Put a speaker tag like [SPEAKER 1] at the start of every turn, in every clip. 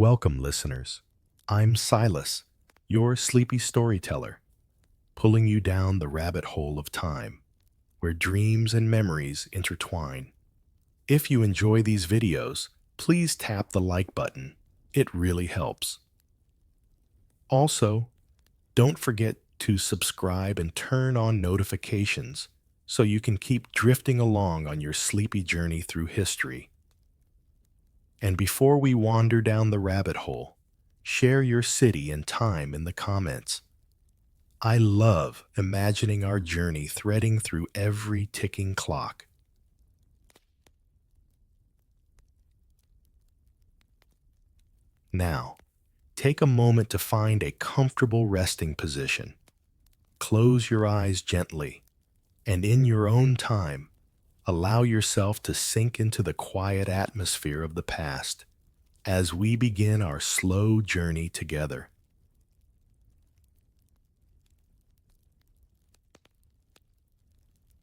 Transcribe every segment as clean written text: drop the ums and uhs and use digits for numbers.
[SPEAKER 1] Welcome, listeners. I'm Silas, your sleepy storyteller, pulling you down the rabbit hole of time, where dreams and memories intertwine. If you enjoy these videos, please tap the like button. It really helps. Also, don't forget to subscribe and turn on notifications so you can keep drifting along on your sleepy journey through history. And before we wander down the rabbit hole, share your city and time in the comments. I love imagining our journey threading through every ticking clock. Now, take a moment to find a comfortable resting position. Close your eyes gently, and in your own time, allow yourself to sink into the quiet atmosphere of the past as we begin our slow journey together.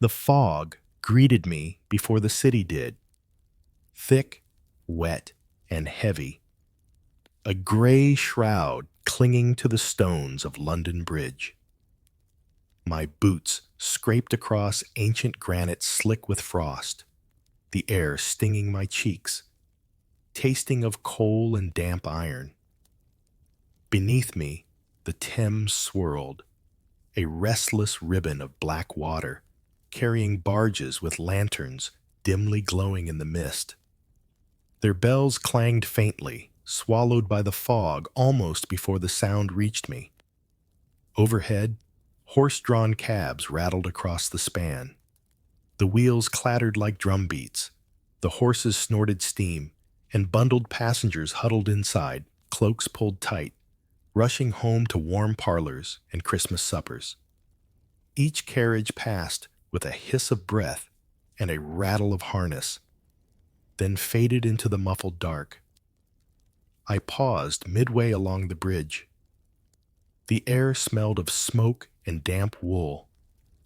[SPEAKER 1] The fog greeted me before the city did. Thick, wet, and heavy. A gray shroud clinging to the stones of London Bridge. My boots scraped across ancient granite slick with frost, the air stinging my cheeks, tasting of coal and damp iron. Beneath me, the Thames swirled, a restless ribbon of black water, carrying barges with lanterns dimly glowing in the mist. Their bells clanged faintly, swallowed by the fog almost before the sound reached me. Overhead, horse-drawn cabs rattled across the span. The wheels clattered like drumbeats. The horses snorted steam, and bundled passengers huddled inside, cloaks pulled tight, rushing home to warm parlors and Christmas suppers. Each carriage passed with a hiss of breath and a rattle of harness, then faded into the muffled dark. I paused midway along the bridge. The air smelled of smoke and damp wool,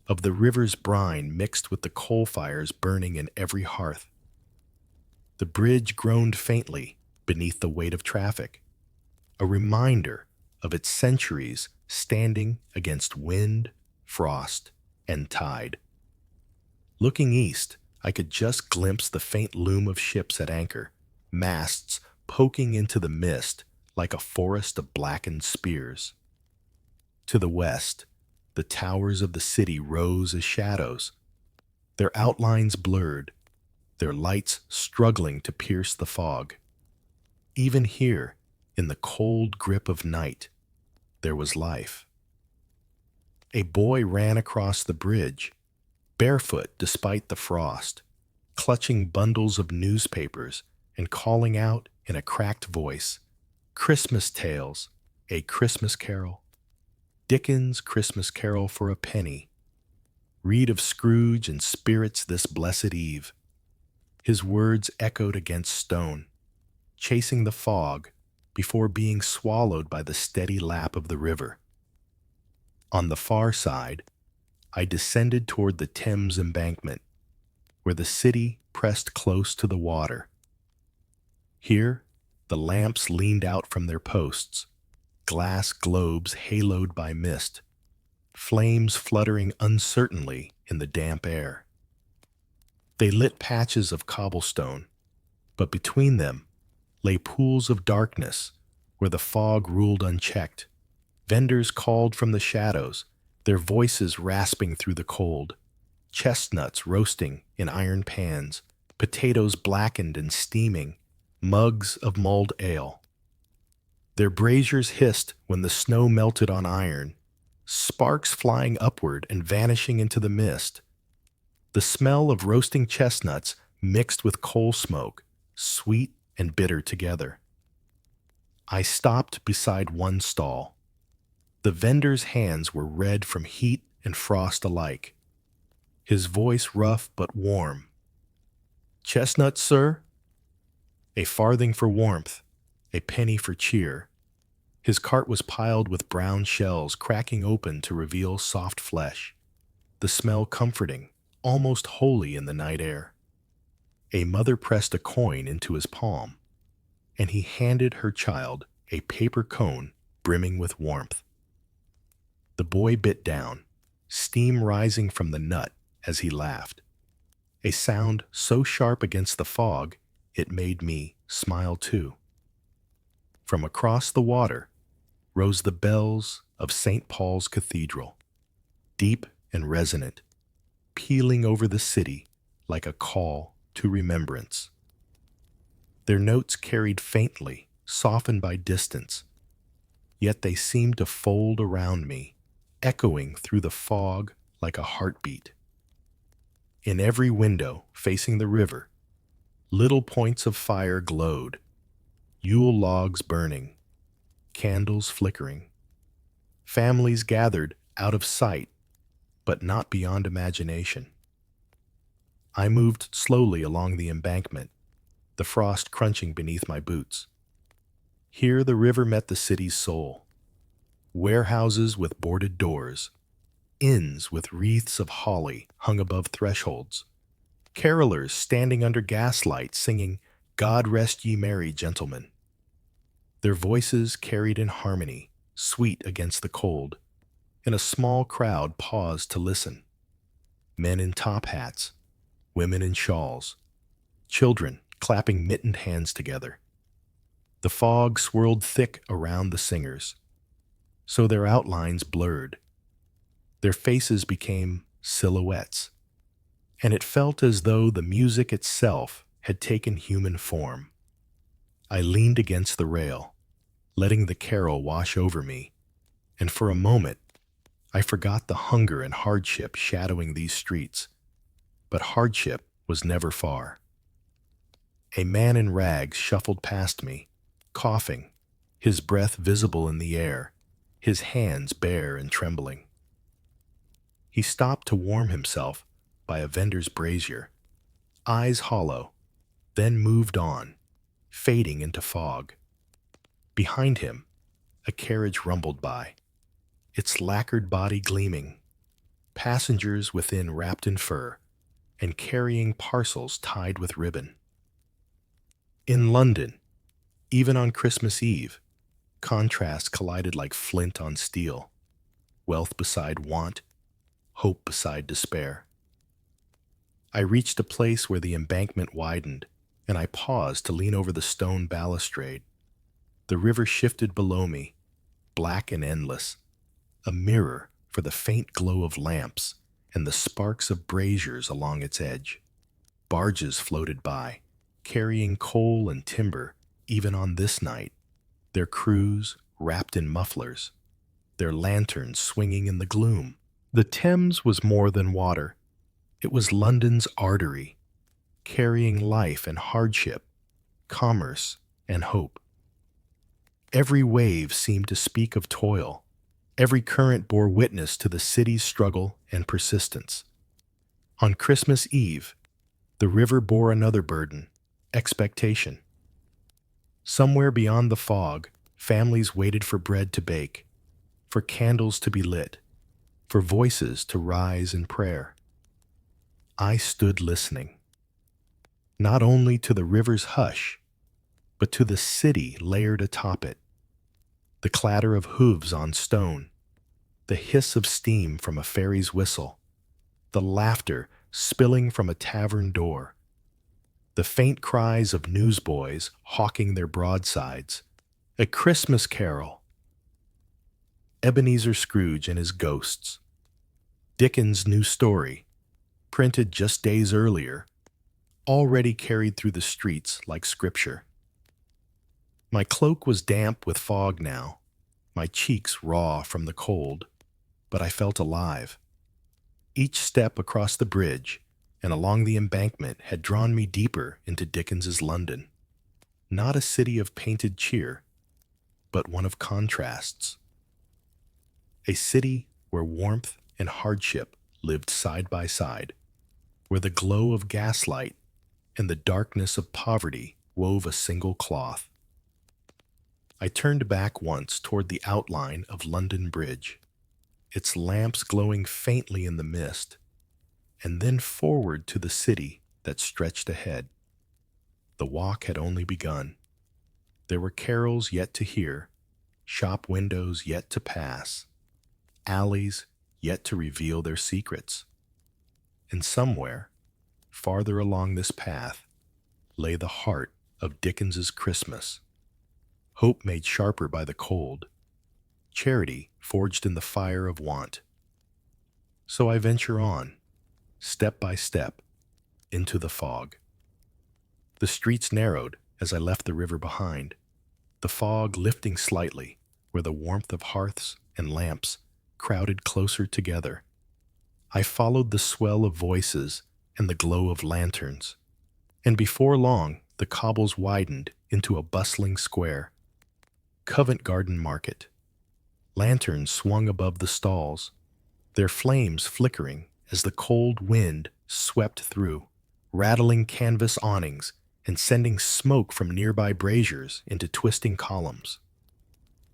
[SPEAKER 1] of the river's brine mixed with the coal fires burning in every hearth. The bridge groaned faintly beneath the weight of traffic, a reminder of its centuries standing against wind, frost, and tide. Looking east, I could just glimpse the faint loom of ships at anchor, masts poking into the mist like a forest of blackened spears. To the west, the towers of the city rose as shadows, their outlines blurred, their lights struggling to pierce the fog. Even here, in the cold grip of night, there was life. A boy ran across the bridge, barefoot despite the frost, clutching bundles of newspapers and calling out in a cracked voice, "Christmas tales, a Christmas carol. Dickens' Christmas Carol for a penny. Read of Scrooge and spirits this blessed eve." His words echoed against stone, chasing the fog before being swallowed by the steady lap of the river. On the far side, I descended toward the Thames embankment, where the city pressed close to the water. Here, the lamps leaned out from their posts, glass globes haloed by mist, flames fluttering uncertainly in the damp air. They lit patches of cobblestone, but between them lay pools of darkness where the fog ruled unchecked. Vendors called from the shadows, their voices rasping through the cold, chestnuts roasting in iron pans, potatoes blackened and steaming, mugs of mulled ale. Their braziers hissed when the snow melted on iron, sparks flying upward and vanishing into the mist. The smell of roasting chestnuts mixed with coal smoke, sweet and bitter together. I stopped beside one stall. The vendor's hands were red from heat and frost alike. His voice rough but warm. "Chestnuts, sir?" A farthing for warmth, a penny for cheer. His cart was piled with brown shells cracking open to reveal soft flesh, the smell comforting, almost holy in the night air. A mother pressed a coin into his palm, and he handed her child a paper cone brimming with warmth. The boy bit down, steam rising from the nut as he laughed, a sound so sharp against the fog it made me smile too. From across the water rose the bells of St. Paul's Cathedral, deep and resonant, pealing over the city like a call to remembrance. Their notes carried faintly, softened by distance, yet they seemed to fold around me, echoing through the fog like a heartbeat. In every window facing the river, little points of fire glowed, Yule logs burning, candles flickering. Families gathered out of sight, but not beyond imagination. I moved slowly along the embankment, the frost crunching beneath my boots. Here the river met the city's soul. Warehouses with boarded doors, inns with wreaths of holly hung above thresholds, carolers standing under gaslight singing, "God rest ye merry gentlemen." Their voices carried in harmony, sweet against the cold, and a small crowd paused to listen. Men in top hats, women in shawls, children clapping mittened hands together. The fog swirled thick around the singers, so their outlines blurred. Their faces became silhouettes, and it felt as though the music itself had taken human form. I leaned against the rail, letting the carol wash over me, and for a moment I forgot the hunger and hardship shadowing these streets. But hardship was never far. A man in rags shuffled past me, coughing, his breath visible in the air, his hands bare and trembling. He stopped to warm himself by a vendor's brazier, eyes hollow, then moved on, fading into fog. Behind him, a carriage rumbled by, its lacquered body gleaming, passengers within wrapped in fur and carrying parcels tied with ribbon. In London, even on Christmas Eve, contrasts collided like flint on steel, wealth beside want, hope beside despair. I reached a place where the embankment widened, and I paused to lean over the stone balustrade. The river shifted below me, black and endless, a mirror for the faint glow of lamps and the sparks of braziers along its edge. Barges floated by, carrying coal and timber even on this night, their crews wrapped in mufflers, their lanterns swinging in the gloom. The Thames was more than water. It was London's artery, carrying life and hardship, commerce and hope. Every wave seemed to speak of toil. Every current bore witness to the city's struggle and persistence. On Christmas Eve, the river bore another burden, expectation. Somewhere beyond the fog, families waited for bread to bake, for candles to be lit, for voices to rise in prayer. I stood listening, not only to the river's hush, but to the city layered atop it, the clatter of hooves on stone, the hiss of steam from a ferry's whistle, the laughter spilling from a tavern door, the faint cries of newsboys hawking their broadsides, a Christmas carol. Ebenezer Scrooge and his ghosts. Dickens' new story, printed just days earlier, already carried through the streets like scripture. My cloak was damp with fog now, my cheeks raw from the cold, but I felt alive. Each step across the bridge and along the embankment had drawn me deeper into Dickens's London. Not a city of painted cheer, but one of contrasts. A city where warmth and hardship lived side by side, where the glow of gaslight and the darkness of poverty wove a single cloth. I turned back once toward the outline of London Bridge, its lamps glowing faintly in the mist, and then forward to the city that stretched ahead. The walk had only begun. There were carols yet to hear, shop windows yet to pass, alleys yet to reveal their secrets. And somewhere, farther along this path, lay the heart of Dickens's Christmas. Hope made sharper by the cold, charity forged in the fire of want. So I venture on, step by step, into the fog. The streets narrowed as I left the river behind, the fog lifting slightly where the warmth of hearths and lamps crowded closer together. I followed the swell of voices and the glow of lanterns, and before long the cobbles widened into a bustling square. Covent Garden Market. Lanterns swung above the stalls, their flames flickering as the cold wind swept through, rattling canvas awnings and sending smoke from nearby braziers into twisting columns.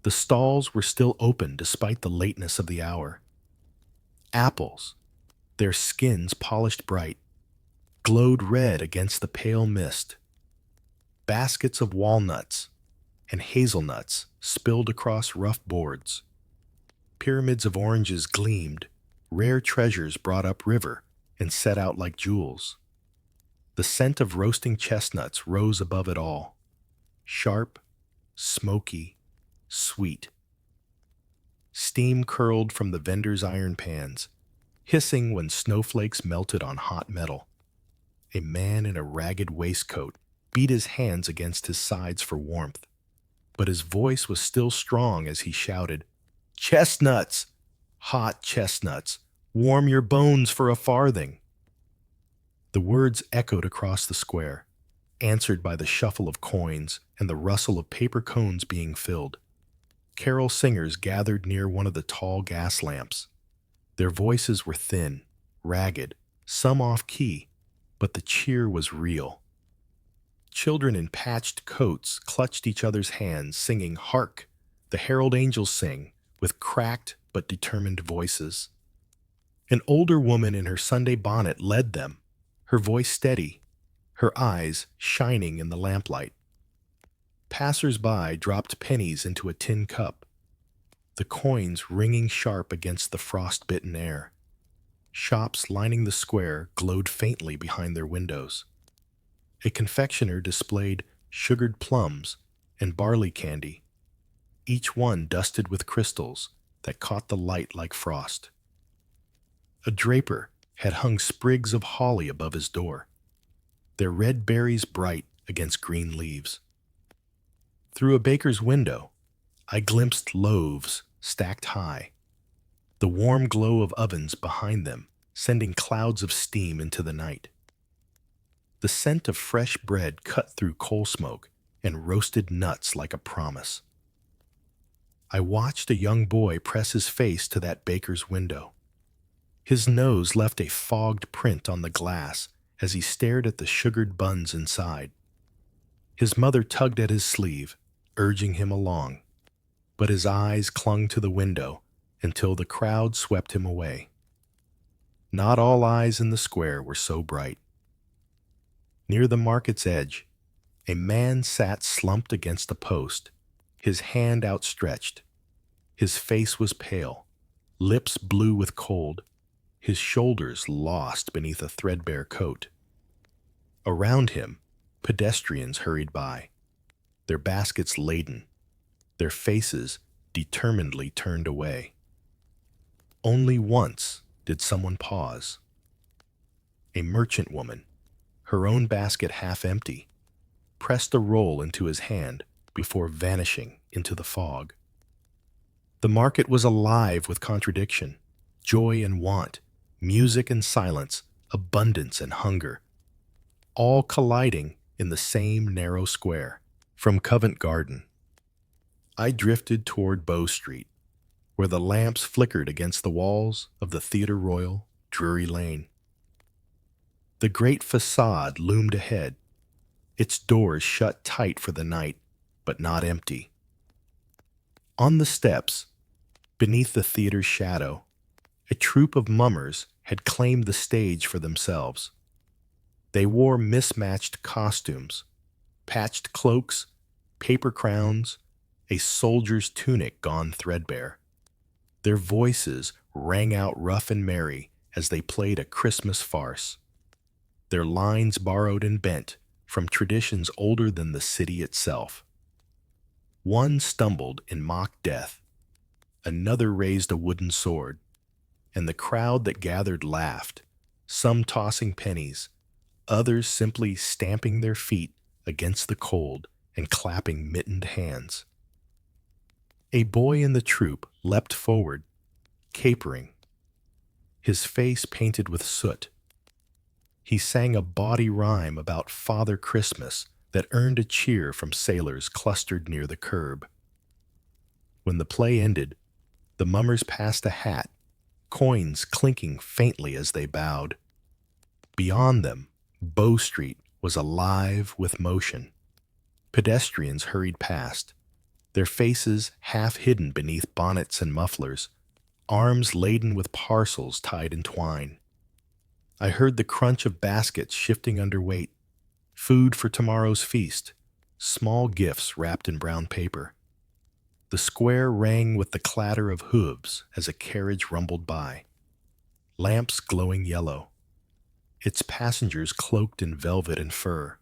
[SPEAKER 1] The stalls were still open despite the lateness of the hour. Apples, their skins polished bright, glowed red against the pale mist. Baskets of walnuts and hazelnuts spilled across rough boards. Pyramids of oranges gleamed, rare treasures brought up river and set out like jewels. The scent of roasting chestnuts rose above it all, sharp, smoky, sweet. Steam curled from the vendors' iron pans, hissing when snowflakes melted on hot metal. A man in a ragged waistcoat beat his hands against his sides for warmth, but his voice was still strong as he shouted, "Chestnuts! Hot chestnuts! Warm your bones for a farthing!" The words echoed across the square, answered by the shuffle of coins and the rustle of paper cones being filled. Carol singers gathered near one of the tall gas lamps. Their voices were thin, ragged, some off-key, but the cheer was real. Children in patched coats clutched each other's hands, singing "Hark! The herald angels sing," with cracked but determined voices. An older woman in her Sunday bonnet led them, her voice steady, her eyes shining in the lamplight. Passers-by dropped pennies into a tin cup, the coins ringing sharp against the frost-bitten air. Shops lining the square glowed faintly behind their windows. A confectioner displayed sugared plums and barley candy, each one dusted with crystals that caught the light like frost. A draper had hung sprigs of holly above his door, their red berries bright against green leaves. Through a baker's window, I glimpsed loaves stacked high, the warm glow of ovens behind them sending clouds of steam into the night. The scent of fresh bread cut through coal smoke and roasted nuts like a promise. I watched a young boy press his face to that baker's window. His nose left a fogged print on the glass as he stared at the sugared buns inside. His mother tugged at his sleeve, urging him along, but his eyes clung to the window until the crowd swept him away. Not all eyes in the square were so bright. Near the market's edge, a man sat slumped against a post, his hand outstretched. His face was pale, lips blue with cold, his shoulders lost beneath a threadbare coat. Around him, pedestrians hurried by, their baskets laden, their faces determinedly turned away. Only once did someone pause. A merchant woman, her own basket half empty, pressed a roll into his hand before vanishing into the fog. The market was alive with contradiction, joy and want, music and silence, abundance and hunger, all colliding in the same narrow square. From Covent Garden, I drifted toward Bow Street, where the lamps flickered against the walls of the Theatre Royal, Drury Lane. The great facade loomed ahead, its doors shut tight for the night, but not empty. On the steps, beneath the theater's shadow, a troupe of mummers had claimed the stage for themselves. They wore mismatched costumes, patched cloaks, paper crowns, a soldier's tunic gone threadbare. Their voices rang out rough and merry as they played a Christmas farce, their lines borrowed and bent from traditions older than the city itself. One stumbled in mock death, another raised a wooden sword, and the crowd that gathered laughed, some tossing pennies, others simply stamping their feet against the cold and clapping mittened hands. A boy in the troop leapt forward, capering, his face painted with soot. He sang a bawdy rhyme about Father Christmas that earned a cheer from sailors clustered near the curb. When the play ended, the mummers passed a hat, coins clinking faintly as they bowed. Beyond them, Bow Street was alive with motion. Pedestrians hurried past, their faces half hidden beneath bonnets and mufflers, arms laden with parcels tied in twine. I heard the crunch of baskets shifting under weight, food for tomorrow's feast, small gifts wrapped in brown paper. The square rang with the clatter of hooves as a carriage rumbled by, lamps glowing yellow, its passengers cloaked in velvet and fur.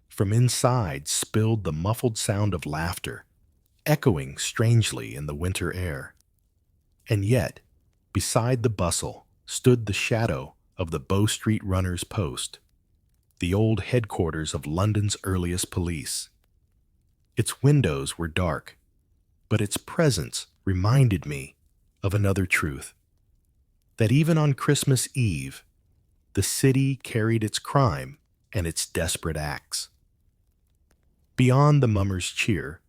[SPEAKER 1] From inside spilled the muffled sound of laughter, echoing strangely in the winter air. And yet, beside the bustle, stood the shadow of the Bow Street Runners' Post, the old headquarters of London's earliest police. Its windows were dark, but its presence reminded me of another truth, that even on Christmas Eve, the city carried its crime and its desperate acts. Beyond the mummers' cheer,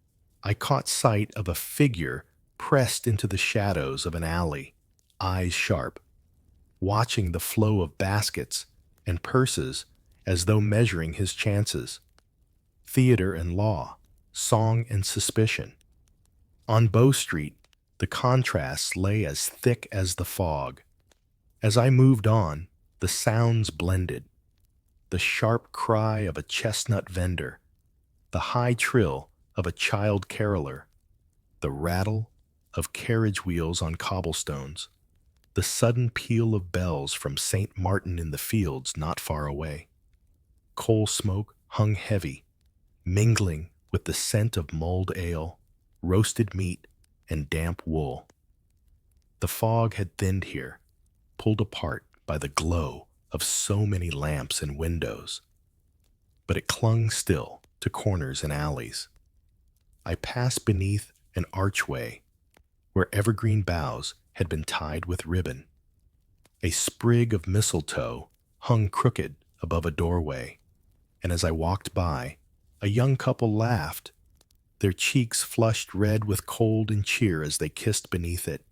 [SPEAKER 1] I caught sight of a figure pressed into the shadows of an alley, eyes sharp, watching the flow of baskets and purses as though measuring his chances. Theater and law, song and suspicion. On Bow Street, the contrasts lay as thick as the fog. As I moved on, the sounds blended. The sharp cry of a chestnut vendor, the high trill of a child caroler, the rattle of carriage wheels on cobblestones, the sudden peal of bells from St. Martin in the Fields not far away. Coal smoke hung heavy, mingling with the scent of mulled ale, roasted meat, and damp wool. The fog had thinned here, pulled apart by the glow of so many lamps and windows, but it clung still to corners and alleys. I passed beneath an archway where evergreen boughs had been tied with ribbon. A sprig of mistletoe hung crooked above a doorway, and as I walked by, a young couple laughed, their cheeks flushed red with cold and cheer as they kissed beneath it.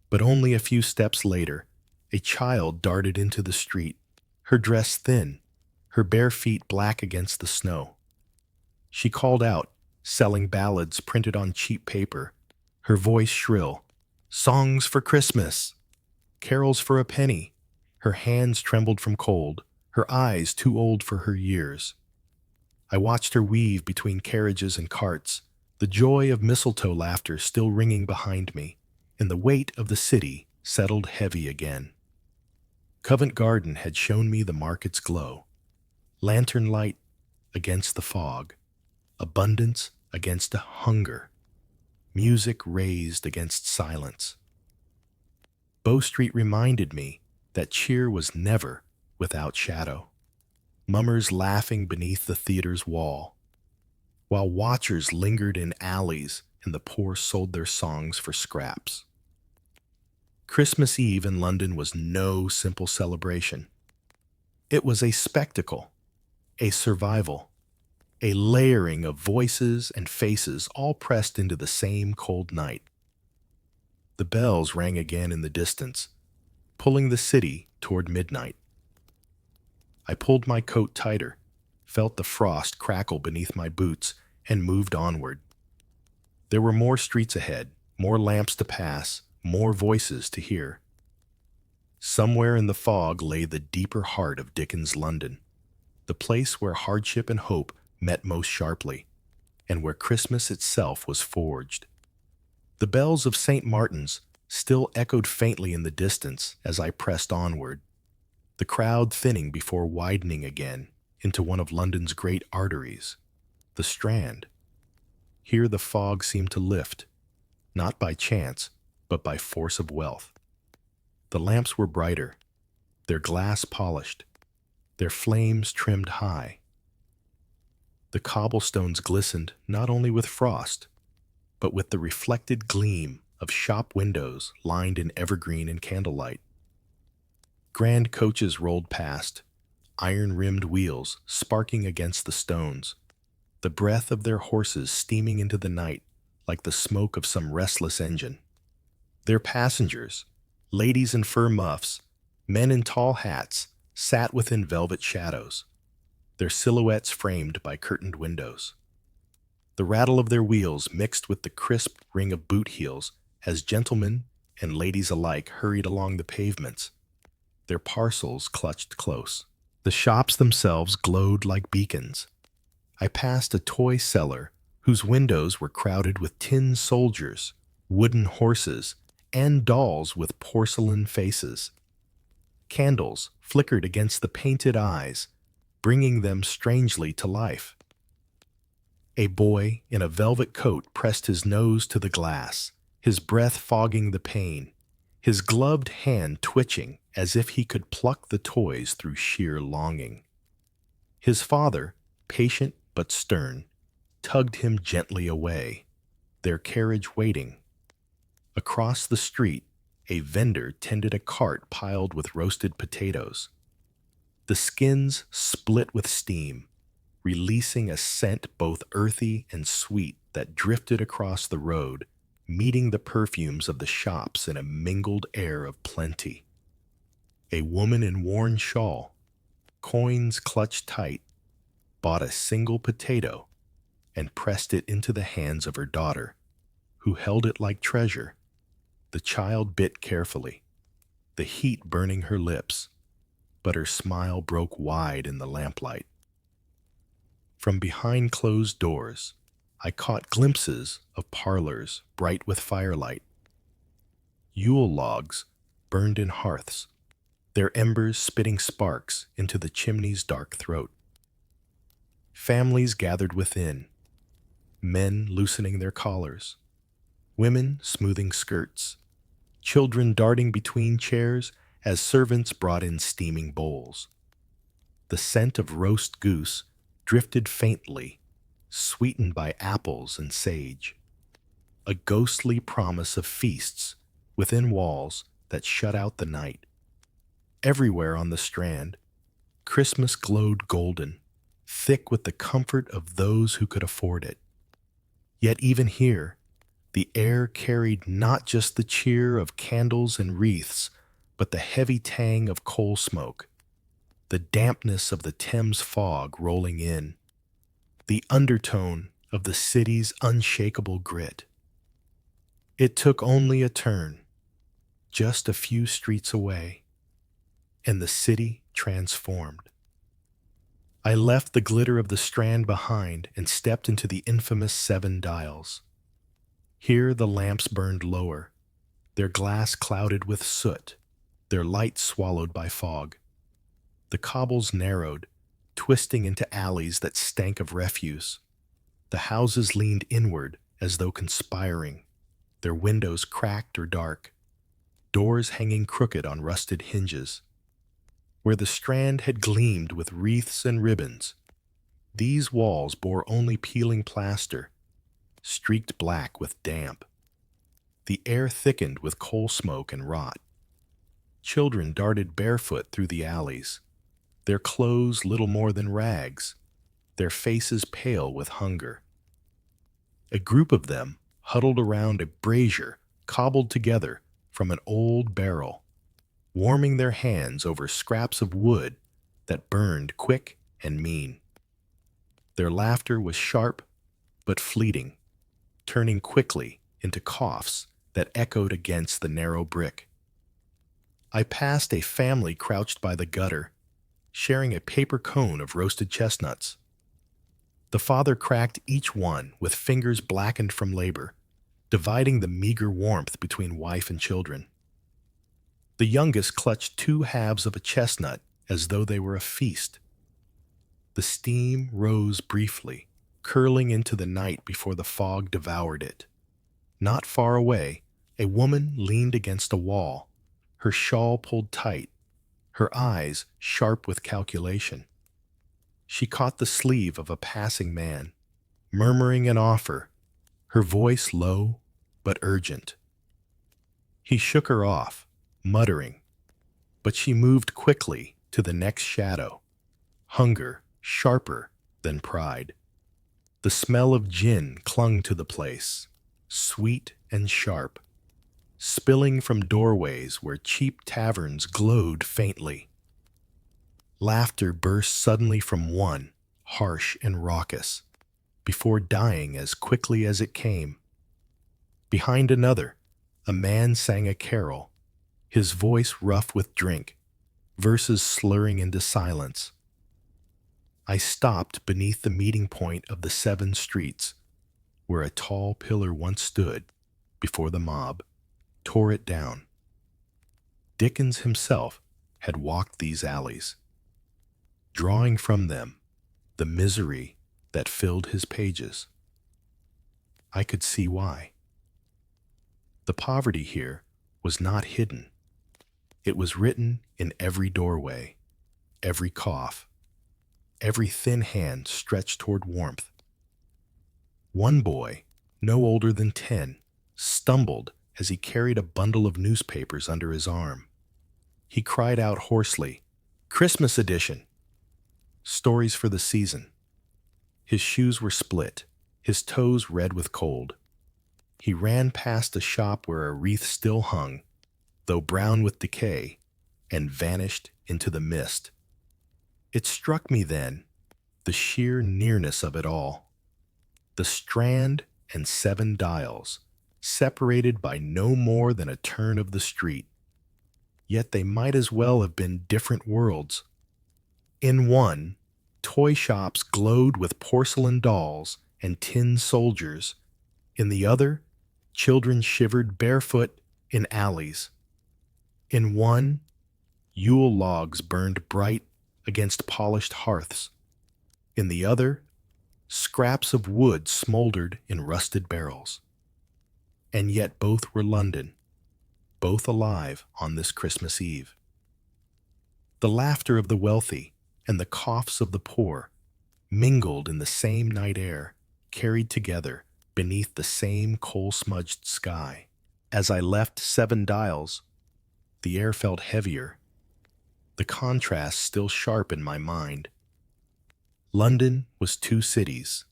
[SPEAKER 1] But only a few steps later, a child darted into the street, her dress thin, her bare feet black against the snow. She called out, selling ballads printed on cheap paper, her voice shrill, "Songs for Christmas! Carols for a penny!" Her hands trembled from cold, her eyes too old for her years. I watched her weave between carriages and carts, the joy of mistletoe laughter still ringing behind me, and the weight of the city settled heavy again. Covent Garden had shown me the market's glow, lantern light against the fog, abundance against a hunger, music raised against silence. Bow Street reminded me that cheer was never without shadow. Mummers laughing beneath the theater's wall, while watchers lingered in alleys and the poor sold their songs for scraps. Christmas Eve in London was no simple celebration. It was a spectacle, a survival, a layering of voices and faces all pressed into the same cold night. The bells rang again in the distance, pulling the city toward midnight. I pulled my coat tighter, felt the frost crackle beneath my boots, and moved onward. There were more streets ahead, more lamps to pass, more voices to hear. Somewhere in the fog lay the deeper heart of Dickens' London, the place where hardship and hope met most sharply. and where Christmas itself was forged. The bells of St. Martin's still echoed faintly in the distance as I pressed onward, the crowd thinning before widening again into one of London's great arteries, the Strand. Here the fog seemed to lift, not by chance, but by force of wealth. The lamps were brighter, their glass polished, their flames trimmed high. The cobblestones glistened not only with frost, but with the reflected gleam of shop windows lined in evergreen and candlelight. Grand coaches rolled past, iron-rimmed wheels sparking against the stones, the breath of their horses steaming into the night like the smoke of some restless engine. Their passengers, ladies in fur muffs, men in tall hats, sat within velvet shadows, their silhouettes framed by curtained windows. The rattle of their wheels mixed with the crisp ring of boot heels as gentlemen and ladies alike hurried along the pavements, their parcels clutched close. The shops themselves glowed like beacons. I passed a toy seller whose windows were crowded with tin soldiers, wooden horses, and dolls with porcelain faces. Candles flickered against the painted eyes, bringing them strangely to life. A boy in a velvet coat pressed his nose to the glass, his breath fogging the pane, his gloved hand twitching as if he could pluck the toys through sheer longing. His father, patient but stern, tugged him gently away, their carriage waiting. Across the street, a vendor tended a cart piled with roasted potatoes. The skins split with steam, releasing a scent both earthy and sweet that drifted across the road, meeting the perfumes of the shops in a mingled air of plenty. A woman in worn shawl, coins clutched tight, bought a single potato and pressed it into the hands of her daughter, who held it like treasure. The child bit carefully, the heat burning her lips, but her smile broke wide in the lamplight. From behind closed doors, I caught glimpses of parlors bright with firelight. Yule logs burned in hearths, their embers spitting sparks into the chimney's dark throat. Families gathered within, men loosening their collars, women smoothing skirts, children darting between chairs as servants brought in steaming bowls. The scent of roast goose drifted faintly, sweetened by apples and sage, a ghostly promise of feasts within walls that shut out the night. Everywhere on the Strand, Christmas glowed golden, thick with the comfort of those who could afford it. Yet even here, the air carried not just the cheer of candles and wreaths, but the heavy tang of coal smoke, the dampness of the Thames fog rolling in, the undertone of the city's unshakable grit. It took only a turn, just a few streets away, and the city transformed. I left the glitter of the Strand behind and stepped into the infamous Seven Dials. Here the lamps burned lower, their glass clouded with soot, their light swallowed by fog. The cobbles narrowed, twisting into alleys that stank of refuse. The houses leaned inward as though conspiring, their windows cracked or dark, doors hanging crooked on rusted hinges. Where the Strand had gleamed with wreaths and ribbons, these walls bore only peeling plaster, streaked black with damp. The air thickened with coal smoke and rot. Children darted barefoot through the alleys, their clothes little more than rags, their faces pale with hunger. A group of them huddled around a brazier cobbled together from an old barrel, warming their hands over scraps of wood that burned quick and mean. Their laughter was sharp but fleeting, turning quickly into coughs that echoed against the narrow brick. I passed a family crouched by the gutter, sharing a paper cone of roasted chestnuts. The father cracked each one with fingers blackened from labor, dividing the meager warmth between wife and children. The youngest clutched two halves of a chestnut as though they were a feast. The steam rose briefly, curling into the night before the fog devoured it. Not far away, a woman leaned against a wall, her shawl pulled tight, her eyes sharp with calculation. She caught the sleeve of a passing man, murmuring an offer, her voice low but urgent. He shook her off, muttering, but she moved quickly to the next shadow, hunger sharper than pride. The smell of gin clung to the place, sweet and sharp, spilling from doorways where cheap taverns glowed faintly. Laughter burst suddenly from one, harsh and raucous, before dying as quickly as it came. Behind another, a man sang a carol, his voice rough with drink, verses slurring into silence. I stopped beneath the meeting point of the 7 streets, where a tall pillar once stood, before the mob, tore it down. Dickens himself had walked these alleys, drawing from them the misery that filled his pages. I could see why. The poverty here was not hidden. It was written in every doorway, every cough, every thin hand stretched toward warmth. One boy, no older than 10, stumbled as he carried a bundle of newspapers under his arm. He cried out hoarsely, "Christmas edition! Stories for the season." His shoes were split, his toes red with cold. He ran past a shop where a wreath still hung, though brown with decay, and vanished into the mist. It struck me then, the sheer nearness of it all. The Strand and 7 Dials, separated by no more than a turn of the street. Yet they might as well have been different worlds. In one, toy shops glowed with porcelain dolls and tin soldiers. In the other, children shivered barefoot in alleys. In one, Yule logs burned bright against polished hearths. In the other, scraps of wood smoldered in rusted barrels. And yet both were London, both alive on this Christmas Eve. The laughter of the wealthy and the coughs of the poor mingled in the same night air, carried together beneath the same coal-smudged sky. As I left 7 Dials, the air felt heavier, the contrast still sharp in my mind. London was 2 cities,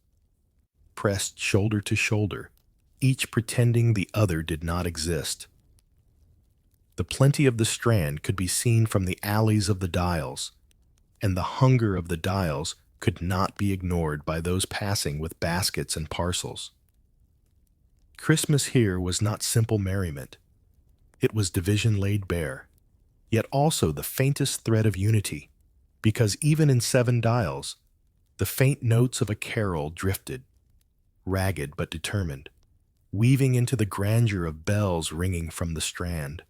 [SPEAKER 1] pressed shoulder to shoulder, each pretending the other did not exist. The plenty of the Strand could be seen from the alleys of the Dials, and the hunger of the Dials could not be ignored by those passing with baskets and parcels. Christmas here was not simple merriment. It was division laid bare, yet also the faintest thread of unity, because even in 7 Dials, the faint notes of a carol drifted, ragged but determined, weaving into the grandeur of bells ringing from the Strand.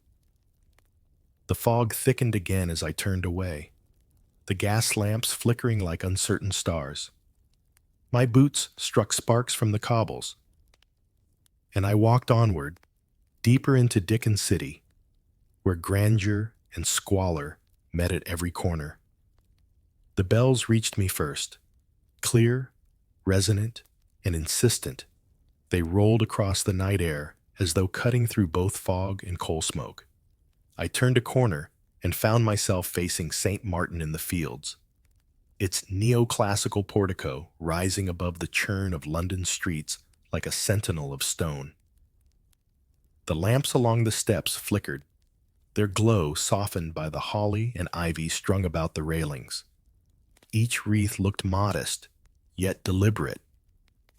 [SPEAKER 1] The fog thickened again as I turned away, the gas lamps flickering like uncertain stars. My boots struck sparks from the cobbles, and I walked onward, deeper into Dickens City, where grandeur and squalor met at every corner. The bells reached me first. Clear, resonant, and insistent, they rolled across the night air as though cutting through both fog and coal smoke. I turned a corner and found myself facing St. Martin in the Fields, its neoclassical portico rising above the churn of London streets like a sentinel of stone. The lamps along the steps flickered, their glow softened by the holly and ivy strung about the railings. Each wreath looked modest, yet deliberate,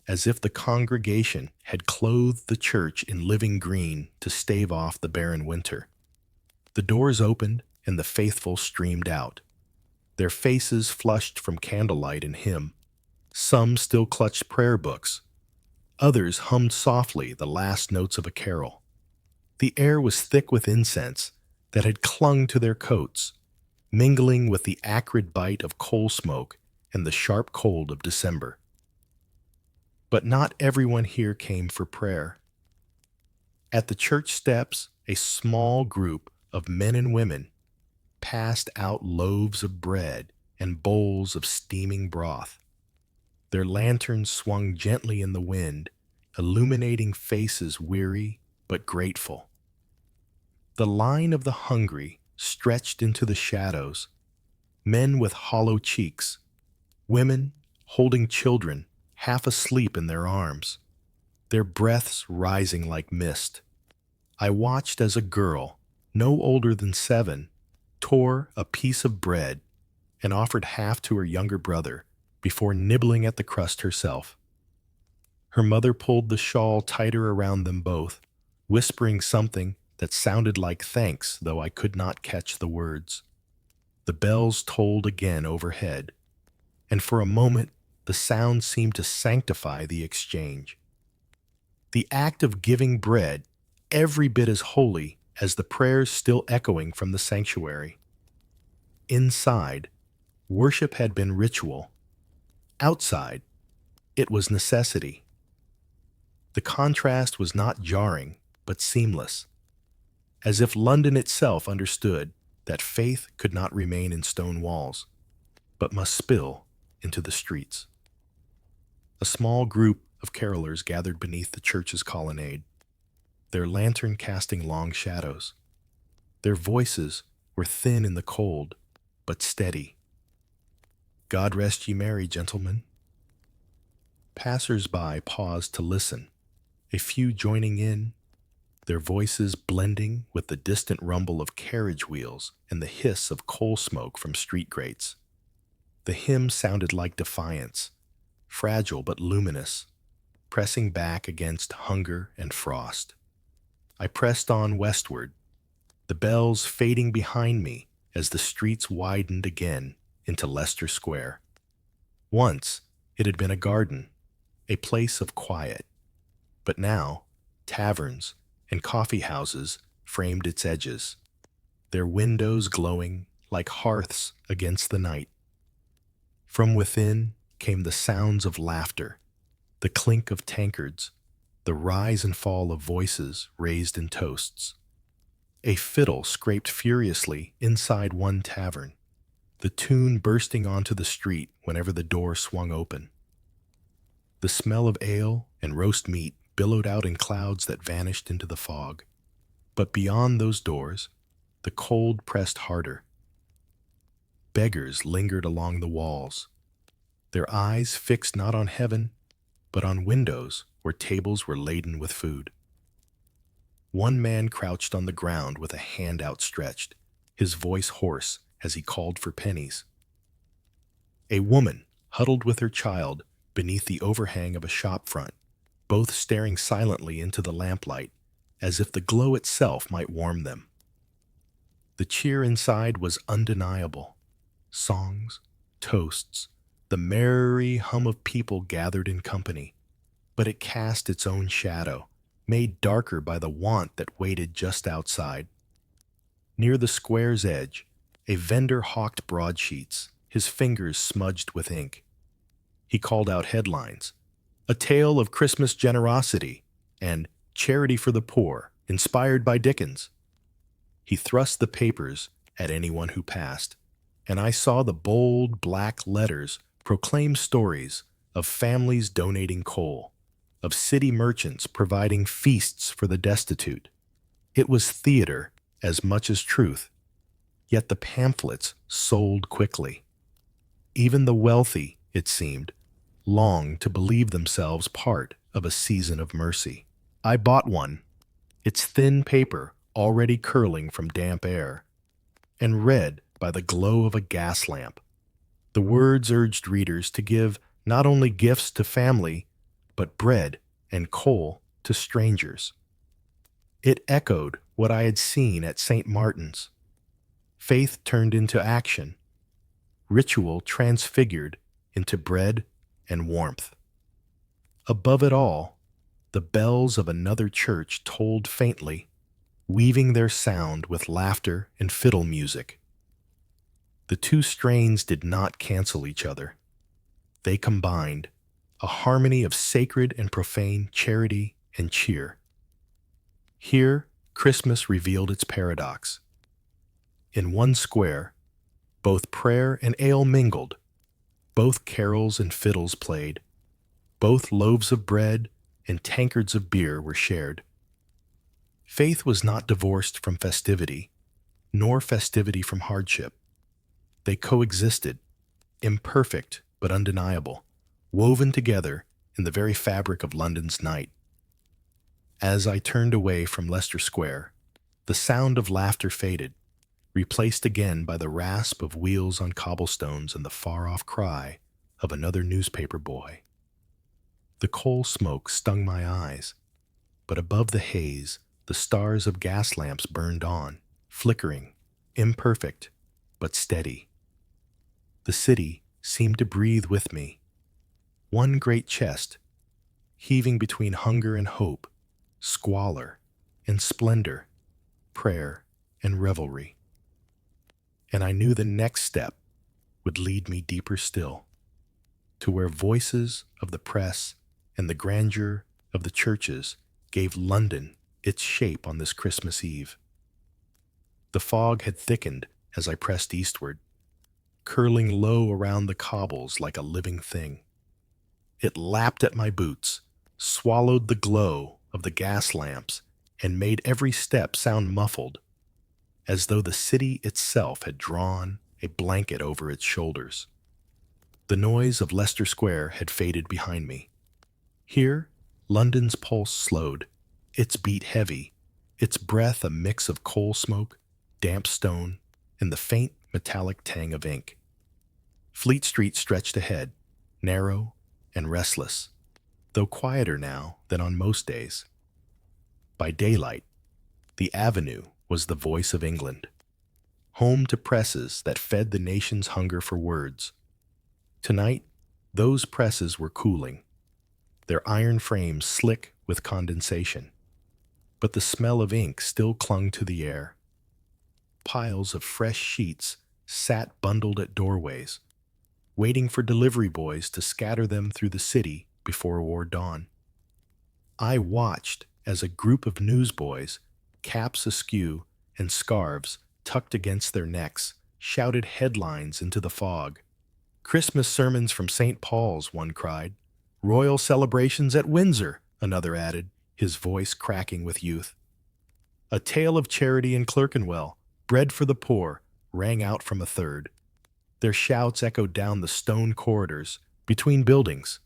[SPEAKER 1] as if the congregation had clothed the church in living green to stave off the barren winter. The doors opened and the faithful streamed out, their faces flushed from candlelight and hymn, Some still clutched prayer books. Others hummed softly the last notes of a carol. The air was thick with incense that had clung to their coats, mingling with the acrid bite of coal smoke and the sharp cold of December. But not everyone here came for prayer. At the church steps, a small group of men and women passed out loaves of bread and bowls of steaming broth. Their lanterns swung gently in the wind, illuminating faces weary but grateful. The line of the hungry stretched into the shadows, men with hollow cheeks, women holding children half asleep in their arms, their breaths rising like mist. I watched as a girl, no older than 7, tore a piece of bread and offered half to her younger brother before nibbling at the crust herself. Her mother pulled the shawl tighter around them both, whispering something that sounded like thanks, though I could not catch the words. The bells tolled again overhead, and for a moment the sound seemed to sanctify the exchange. The act of giving bread every bit as holy as the prayers still echoing from the sanctuary. Inside, worship had been ritual. Outside, it was necessity. The contrast was not jarring, but seamless, as if London itself understood that faith could not remain in stone walls, but must spill into the streets. A small group of carolers gathered beneath the church's colonnade, their lantern casting long shadows. Their voices were thin in the cold, but steady. "God rest ye merry, gentlemen." Passers-by paused to listen, a few joining in, their voices blending with the distant rumble of carriage wheels and the hiss of coal smoke from street grates. The hymn sounded like defiance, fragile but luminous, pressing back against hunger and frost. I pressed on westward, the bells fading behind me as the streets widened again into Leicester Square. Once it had been a garden, a place of quiet, but now taverns and coffee houses framed its edges, their windows glowing like hearths against the night. From within came the sounds of laughter, the clink of tankards, the rise and fall of voices raised in toasts. A fiddle scraped furiously inside one tavern, the tune bursting onto the street whenever the door swung open. The smell of ale and roast meat billowed out in clouds that vanished into the fog. But beyond those doors, the cold pressed harder. Beggars lingered along the walls, their eyes fixed not on heaven, but on windows where tables were laden with food. One man crouched on the ground with a hand outstretched, his voice hoarse as he called for pennies. A woman huddled with her child beneath the overhang of a shop front, both staring silently into the lamplight, as if the glow itself might warm them. The cheer inside was undeniable. Songs, toasts, the merry hum of people gathered in company, but it cast its own shadow, made darker by the want that waited just outside. Near the square's edge, a vendor hawked broadsheets, his fingers smudged with ink. He called out headlines: "A Tale of Christmas Generosity" and "Charity for the Poor, inspired by Dickens." He thrust the papers at anyone who passed, and I saw the bold black letters proclaim stories of families donating coal, of city merchants providing feasts for the destitute. It was theater as much as truth, yet the pamphlets sold quickly. Even the wealthy, it seemed, longed to believe themselves part of a season of mercy. I bought one, its thin paper already curling from damp air, and read by the glow of a gas lamp. The words urged readers to give not only gifts to family, but bread and coal to strangers. It echoed what I had seen at St. Martin's. Faith turned into action, ritual transfigured into bread and warmth. Above it all, the bells of another church tolled faintly, weaving their sound with laughter and fiddle music. The two strains did not cancel each other. They combined, a harmony of sacred and profane charity and cheer. Here, Christmas revealed its paradox. In one square, both prayer and ale mingled, both carols and fiddles played, both loaves of bread and tankards of beer were shared. Faith was not divorced from festivity, nor festivity from hardship. They coexisted, imperfect but undeniable, woven together in the very fabric of London's night. As I turned away from Leicester Square, the sound of laughter faded, replaced again by the rasp of wheels on cobblestones and the far-off cry of another newspaper boy. The coal smoke stung my eyes, but above the haze, the stars of gas lamps burned on, flickering, imperfect, but steady. The city seemed to breathe with me. One great chest, heaving between hunger and hope, squalor and splendor, prayer and revelry. And I knew the next step would lead me deeper still, to where voices of the press and the grandeur of the churches gave London its shape on this Christmas Eve. The fog had thickened as I pressed eastward, curling low around the cobbles like a living thing. It lapped at my boots, swallowed the glow of the gas lamps, and made every step sound muffled, as though the city itself had drawn a blanket over its shoulders. The noise of Leicester Square had faded behind me. Here, London's pulse slowed, its beat heavy, its breath a mix of coal smoke, damp stone, and the faint metallic tang of ink. Fleet Street stretched ahead, narrow and restless, though quieter now than on most days. By daylight, the avenue was the voice of England, home to presses that fed the nation's hunger for words. Tonight, those presses were cooling, their iron frames slick with condensation, but the smell of ink still clung to the air. Piles of fresh sheets sat bundled at doorways, waiting for delivery boys to scatter them through the city before war dawn. I watched as a group of newsboys, caps askew and scarves tucked against their necks, shouted headlines into the fog. "Christmas sermons from St. Paul's," one cried. "Royal celebrations at Windsor," another added, his voice cracking with youth. "A tale of charity in Clerkenwell, bread for the poor," rang out from a third. Their shouts echoed down the stone corridors, between buildings,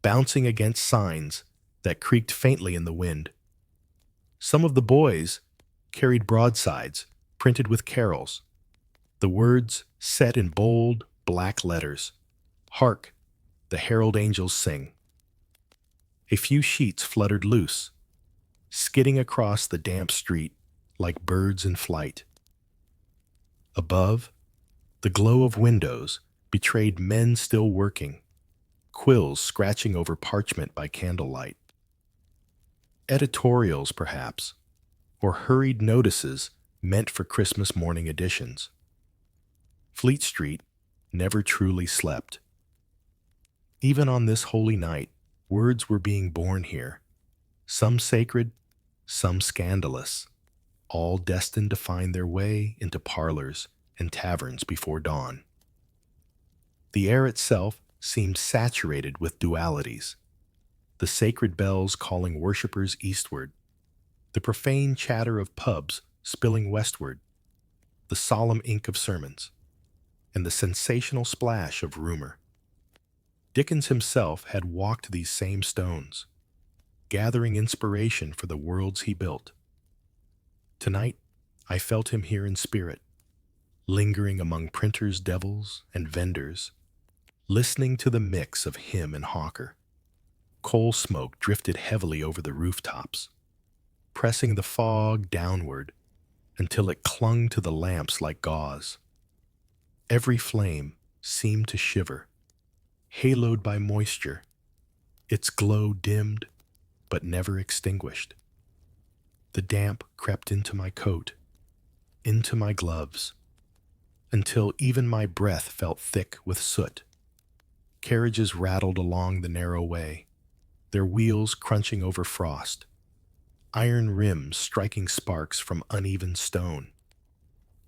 [SPEAKER 1] bouncing against signs that creaked faintly in the wind. Some of the boys carried broadsides printed with carols, the words set in bold, black letters. "Hark, the herald angels sing." A few sheets fluttered loose, skidding across the damp street like birds in flight. Above, the glow of windows betrayed men still working, quills scratching over parchment by candlelight. Editorials, perhaps, or hurried notices meant for Christmas morning editions. Fleet Street never truly slept. Even on this holy night, words were being born here, some sacred, some scandalous, all destined to find their way into parlors and taverns before dawn. The air itself seemed saturated with dualities, the sacred bells calling worshippers eastward, the profane chatter of pubs spilling westward, the solemn ink of sermons, and the sensational splash of rumor. Dickens himself had walked these same stones, gathering inspiration for the worlds he built. Tonight, I felt him here in spirit, lingering among printers' devils and vendors, listening to the mix of hymn and hawker. Coal smoke drifted heavily over the rooftops, pressing the fog downward until it clung to the lamps like gauze. Every flame seemed to shiver, haloed by moisture, its glow dimmed but never extinguished. The damp crept into my coat, into my gloves, until even my breath felt thick with soot. Carriages rattled along the narrow way, their wheels crunching over frost, iron rims striking sparks from uneven stone.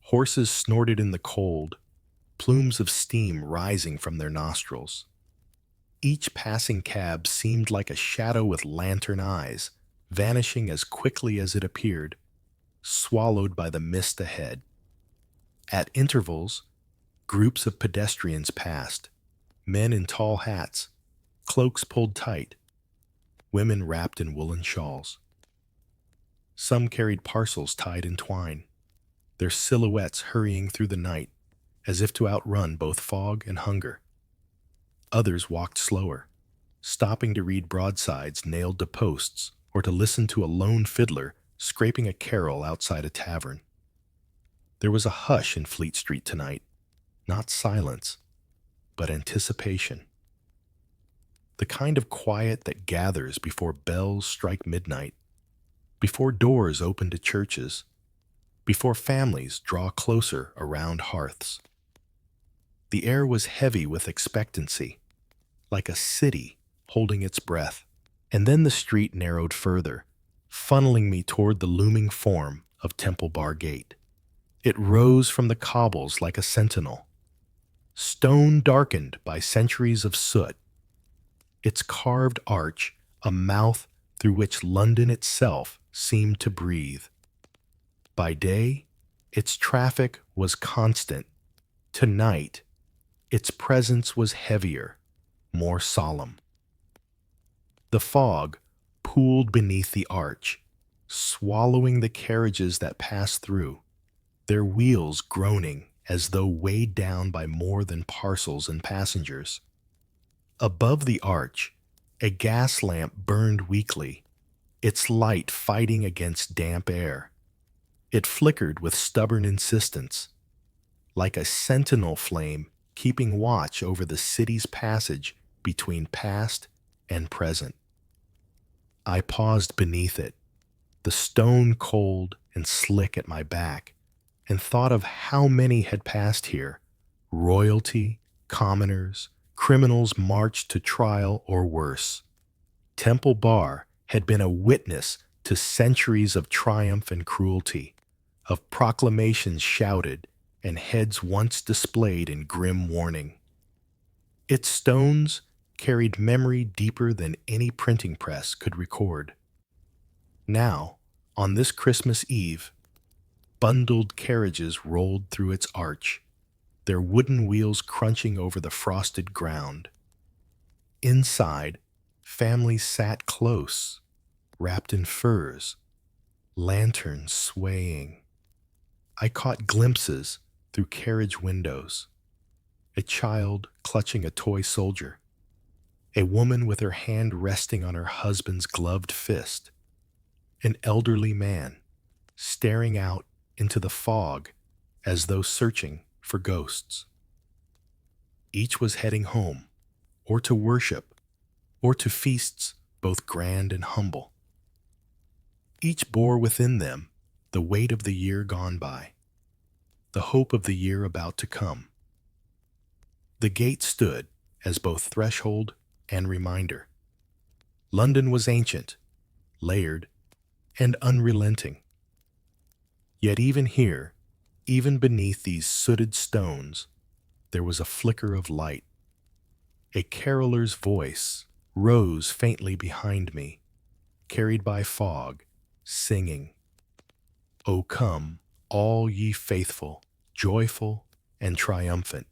[SPEAKER 1] Horses snorted in the cold, plumes of steam rising from their nostrils. Each passing cab seemed like a shadow with lantern eyes, vanishing as quickly as it appeared, swallowed by the mist ahead. At intervals, groups of pedestrians passed, men in tall hats, cloaks pulled tight, women wrapped in woolen shawls. Some carried parcels tied in twine, their silhouettes hurrying through the night as if to outrun both fog and hunger. Others walked slower, stopping to read broadsides nailed to posts or to listen to a lone fiddler scraping a carol outside a tavern. There was a hush in Fleet Street tonight, not silence, but anticipation. The kind of quiet that gathers before bells strike midnight, before doors open to churches, before families draw closer around hearths. The air was heavy with expectancy, like a city holding its breath. And then the street narrowed further, funneling me toward the looming form of Temple Bar Gate. It rose from the cobbles like a sentinel, stone darkened by centuries of soot, its carved arch a mouth through which London itself seemed to breathe. By day, its traffic was constant. Tonight, its presence was heavier, more solemn. The fog pooled beneath the arch, swallowing the carriages that passed through, their wheels groaning as though weighed down by more than parcels and passengers. Above the arch, a gas lamp burned weakly, its light fighting against damp air. It flickered with stubborn insistence, like a sentinel flame keeping watch over the city's passage between past and present. I paused beneath it, the stone cold and slick at my back, and thought of how many had passed here, royalty, commoners, criminals marched to trial or worse. Temple Bar had been a witness to centuries of triumph and cruelty, of proclamations shouted and heads once displayed in grim warning. Its stones carried memory deeper than any printing press could record. Now, on this Christmas Eve, bundled carriages rolled through its arch, their wooden wheels crunching over the frosted ground. Inside, families sat close, wrapped in furs, lanterns swaying. I caught glimpses through carriage windows. A child clutching a toy soldier, a woman with her hand resting on her husband's gloved fist, an elderly man staring out into the fog as though searching for ghosts. Each was heading home, or to worship, or to feasts both grand and humble. Each bore within them the weight of the year gone by, the hope of the year about to come. The gate stood as both threshold and reminder. London was ancient, layered, and unrelenting. Yet even here, even beneath these sooted stones, there was a flicker of light. A caroler's voice rose faintly behind me, carried by fog, singing, "O come, all ye faithful, joyful, and triumphant."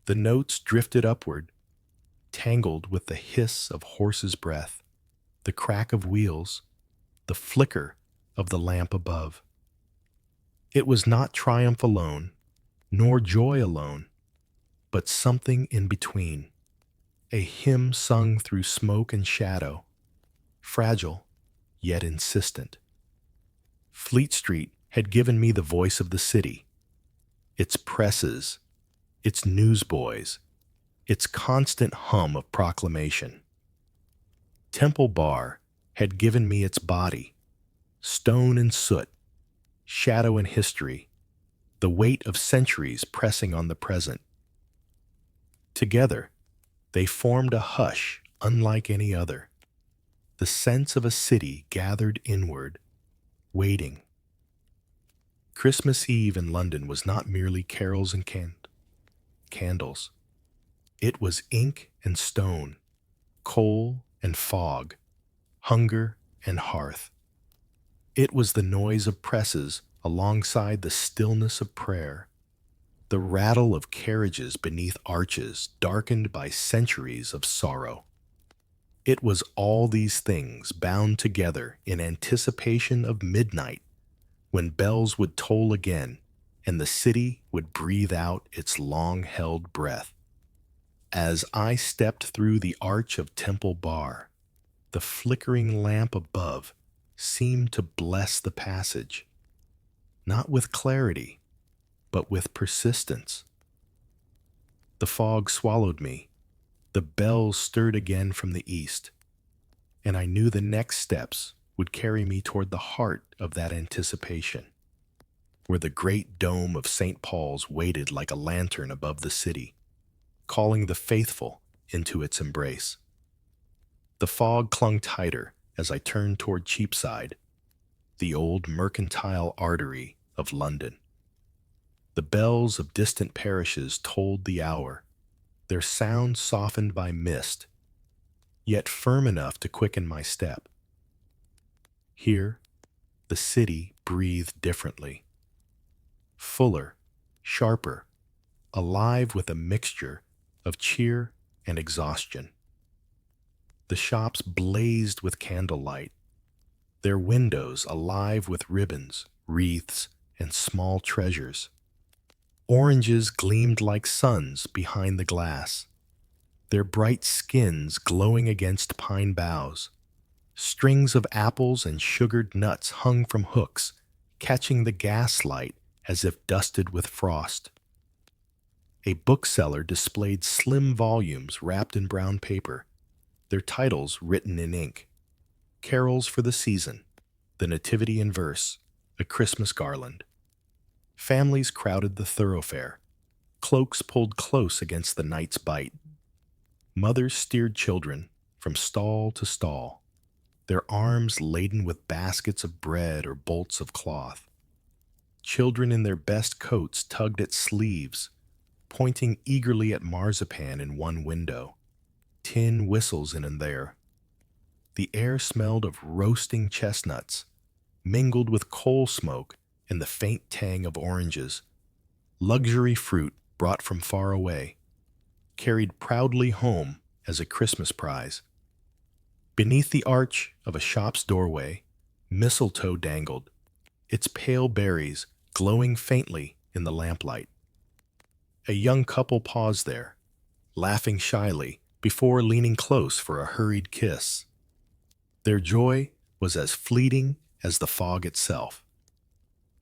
[SPEAKER 1] The notes drifted upward, tangled with the hiss of horses' breath, the crack of wheels, the flicker of the lamp above. It was not triumph alone, nor joy alone, but something in between, a hymn sung through smoke and shadow, fragile yet insistent. Fleet Street had given me the voice of the city, its presses, its newsboys, its constant hum of proclamation. Temple Bar had given me its body, stone and soot, shadow and history, the weight of centuries pressing on the present. Together, they formed a hush unlike any other, the sense of a city gathered inward, waiting. Christmas Eve in London was not merely carols and candles. It was ink and stone, coal and fog, hunger and hearth. It was the noise of presses alongside the stillness of prayer, the rattle of carriages beneath arches darkened by centuries of sorrow. It was all these things bound together in anticipation of midnight, when bells would toll again and the city would breathe out its long-held breath. As I stepped through the arch of Temple Bar, the flickering lamp above seemed to bless the passage, not with clarity, but with persistence. The fog swallowed me, the bells stirred again from the east, and I knew the next steps would carry me toward the heart of that anticipation, where the great dome of St. Paul's waited like a lantern above the city, calling the faithful into its embrace. The fog clung tighter as I turned toward Cheapside, the old mercantile artery of London. The bells of distant parishes tolled the hour, their sound softened by mist, yet firm enough to quicken my step. Here, the city breathed differently, fuller, sharper, alive with a mixture of cheer and exhaustion. The shops blazed with candlelight, their windows alive with ribbons, wreaths, and small treasures. Oranges gleamed like suns behind the glass, their bright skins glowing against pine boughs. Strings of apples and sugared nuts hung from hooks, catching the gaslight as if dusted with frost. A bookseller displayed slim volumes wrapped in brown paper, their titles written in ink. Carols for the Season, The Nativity in Verse, A Christmas Garland. Families crowded the thoroughfare, cloaks pulled close against the night's bite. Mothers steered children from stall to stall, their arms laden with baskets of bread or bolts of cloth. Children in their best coats tugged at sleeves, pointing eagerly at marzipan in one window, tin whistles in and there. The air smelled of roasting chestnuts, mingled with coal smoke and the faint tang of oranges. Luxury fruit brought from far away, carried proudly home as a Christmas prize. Beneath the arch of a shop's doorway, mistletoe dangled, its pale berries glowing faintly in the lamplight. A young couple paused there, laughing shyly before leaning close for a hurried kiss. Their joy was as fleeting as the fog itself.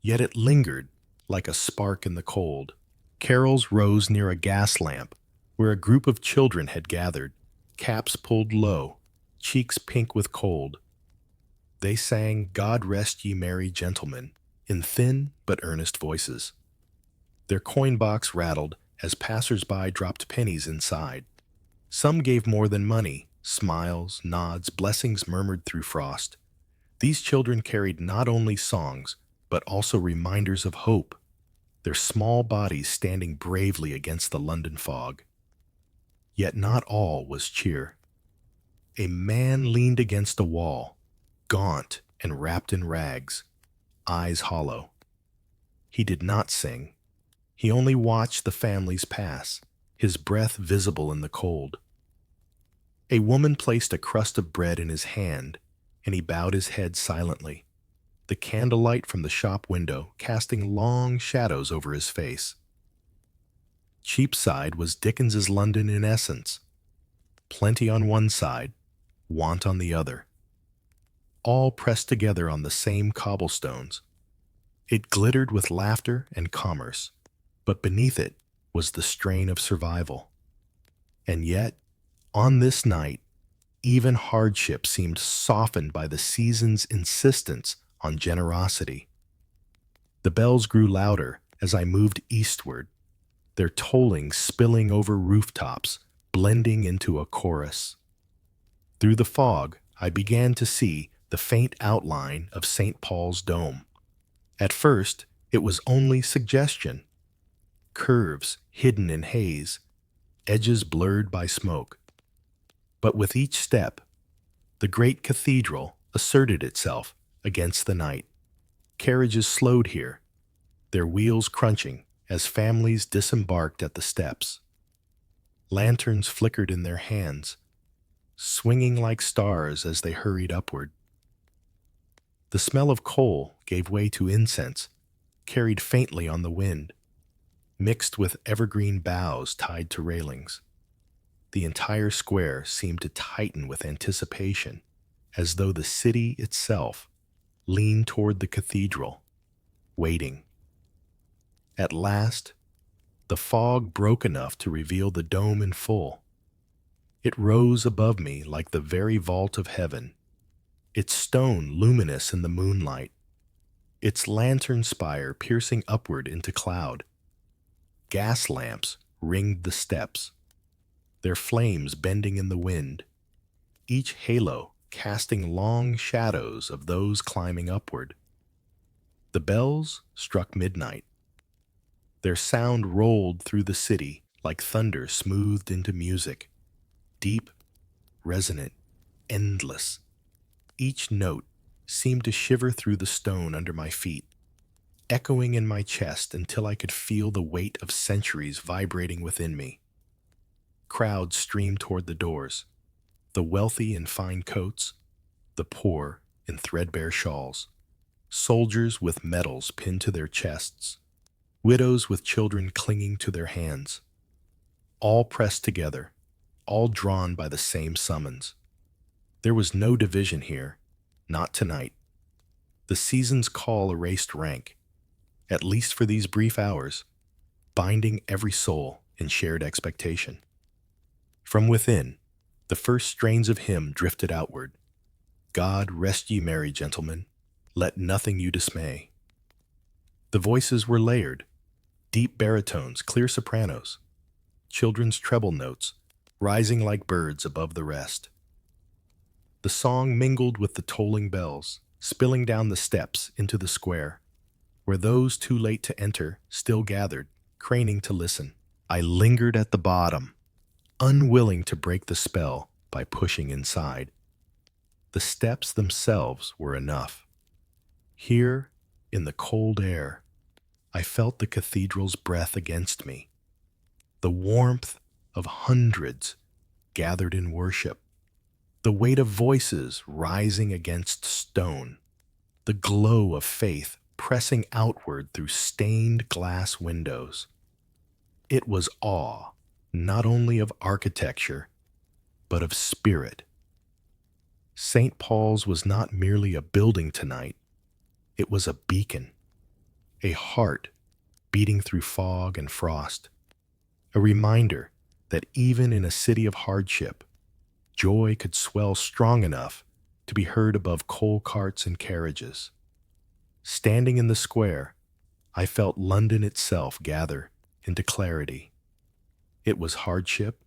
[SPEAKER 1] Yet it lingered like a spark in the cold. Carols rose near a gas lamp where a group of children had gathered, caps pulled low, cheeks pink with cold. They sang "God Rest Ye Merry Gentlemen" in thin but earnest voices. Their coin box rattled as passers-by dropped pennies inside. Some gave more than money, smiles, nods, blessings murmured through frost. These children carried not only songs, but also reminders of hope, their small bodies standing bravely against the London fog. Yet not all was cheer. A man leaned against a wall, gaunt and wrapped in rags, eyes hollow. He did not sing. He only watched the families pass, his breath visible in the cold. A woman placed a crust of bread in his hand, and he bowed his head silently, the candlelight from the shop window casting long shadows over his face. Cheapside was Dickens's London in essence. Plenty on one side, want on the other. All pressed together on the same cobblestones. It glittered with laughter and commerce, but beneath it was the strain of survival. And yet, on this night, even hardship seemed softened by the season's insistence on generosity. The bells grew louder as I moved eastward, their tolling spilling over rooftops, blending into a chorus. Through the fog, I began to see the faint outline of St. Paul's dome. At first, it was only suggestion, curves hidden in haze, edges blurred by smoke. But with each step, the great cathedral asserted itself against the night. Carriages slowed here, their wheels crunching as families disembarked at the steps. Lanterns flickered in their hands, swinging like stars as they hurried upward. The smell of coal gave way to incense, carried faintly on the wind, mixed with evergreen boughs tied to railings. The entire square seemed to tighten with anticipation, as though the city itself leaned toward the cathedral, waiting. At last, the fog broke enough to reveal the dome in full. It rose above me like the very vault of heaven, its stone luminous in the moonlight, its lantern spire piercing upward into cloud. Gas lamps ringed the steps, their flames bending in the wind, each halo casting long shadows of those climbing upward. The bells struck midnight. Their sound rolled through the city like thunder smoothed into music, deep, resonant, endless. Each note seemed to shiver through the stone under my feet, echoing in my chest until I could feel the weight of centuries vibrating within me. Crowds streamed toward the doors, the wealthy in fine coats, the poor in threadbare shawls, soldiers with medals pinned to their chests, widows with children clinging to their hands, all pressed together, all drawn by the same summons. There was no division here, not tonight. The season's call erased rank, at least for these brief hours, binding every soul in shared expectation. From within, the first strains of hymn drifted outward. God rest ye merry, gentlemen, let nothing you dismay. The voices were layered, deep baritones, clear sopranos, children's treble notes, rising like birds above the rest. The song mingled with the tolling bells, spilling down the steps into the square, where those too late to enter still gathered, craning to listen. I lingered at the bottom, unwilling to break the spell by pushing inside. The steps themselves were enough. Here, in the cold air, I felt the cathedral's breath against me, the warmth of hundreds gathered in worship, the weight of voices rising against stone, the glow of faith pressing outward through stained glass windows. It was awe, not only of architecture, but of spirit. St. Paul's was not merely a building tonight, it was a beacon, a heart beating through fog and frost, a reminder that even in a city of hardship, joy could swell strong enough to be heard above coal carts and carriages. Standing in the square, I felt London itself gather into clarity. It was hardship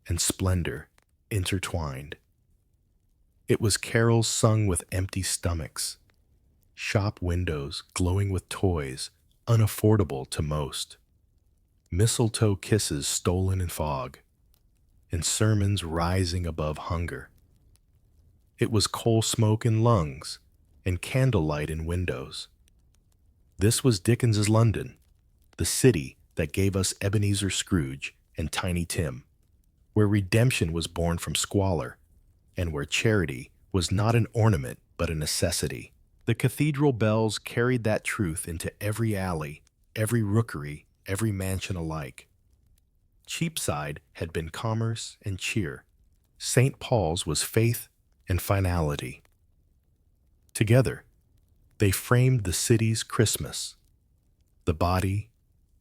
[SPEAKER 1] and splendor intertwined. It was carols sung with empty stomachs, shop windows glowing with toys unaffordable to most, mistletoe kisses stolen in fog, and sermons rising above hunger. It was coal smoke in lungs and candlelight in windows. This was Dickens's London, the city that gave us Ebenezer Scrooge and Tiny Tim, where redemption was born from squalor, and where charity was not an ornament but a necessity. The cathedral bells carried that truth into every alley, every rookery, every mansion alike. Cheapside had been commerce and cheer. St. Paul's was faith and finality. Together, they framed the city's Christmas, the body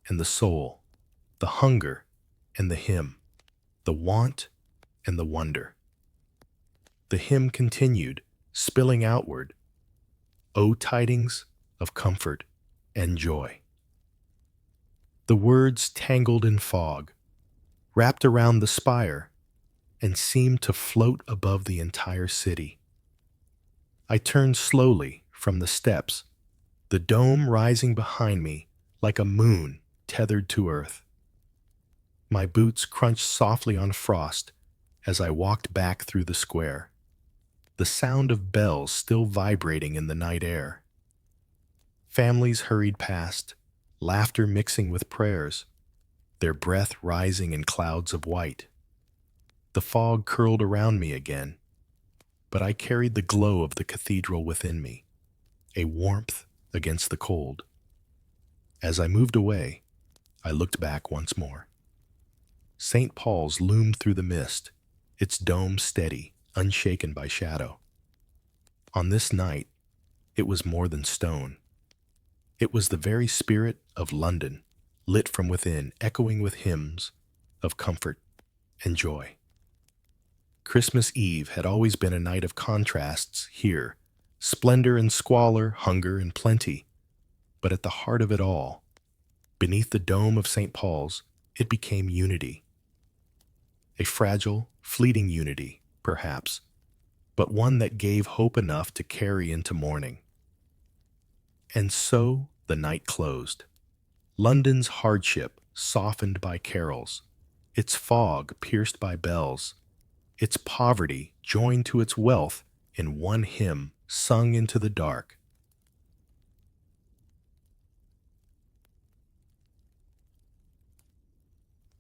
[SPEAKER 1] and the soul, the hunger and the hymn. the want and the wonder. The hymn continued, spilling outward, O tidings of comfort and joy. The words tangled in fog, wrapped around the spire, and seemed to float above the entire city. I turned slowly from the steps, the dome rising behind me like a moon tethered to earth. My boots crunched softly on frost as I walked back through the square, the sound of bells still vibrating in the night air. Families hurried past, laughter mixing with prayers, their breath rising in clouds of white. The fog curled around me again, but I carried the glow of the cathedral within me, a warmth against the cold. As I moved away, I looked back once more. St. Paul's loomed through the mist, its dome steady, unshaken by shadow. On this night, it was more than stone. It was the very spirit of London, lit from within, echoing with hymns of comfort and joy. Christmas Eve had always been a night of contrasts here, splendor and squalor, hunger and plenty. But at the heart of it all, beneath the dome of St. Paul's, it became unity. A fragile, fleeting unity, perhaps, but one that gave hope enough to carry into morning. And so the night closed. London's hardship softened by carols, its fog pierced by bells, its poverty joined to its wealth in one hymn sung into the dark.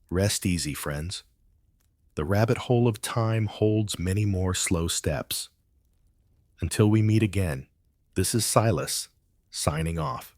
[SPEAKER 1] Rest easy, friends. The rabbit hole of time holds many more slow steps. Until we meet again, this is Silas, signing off.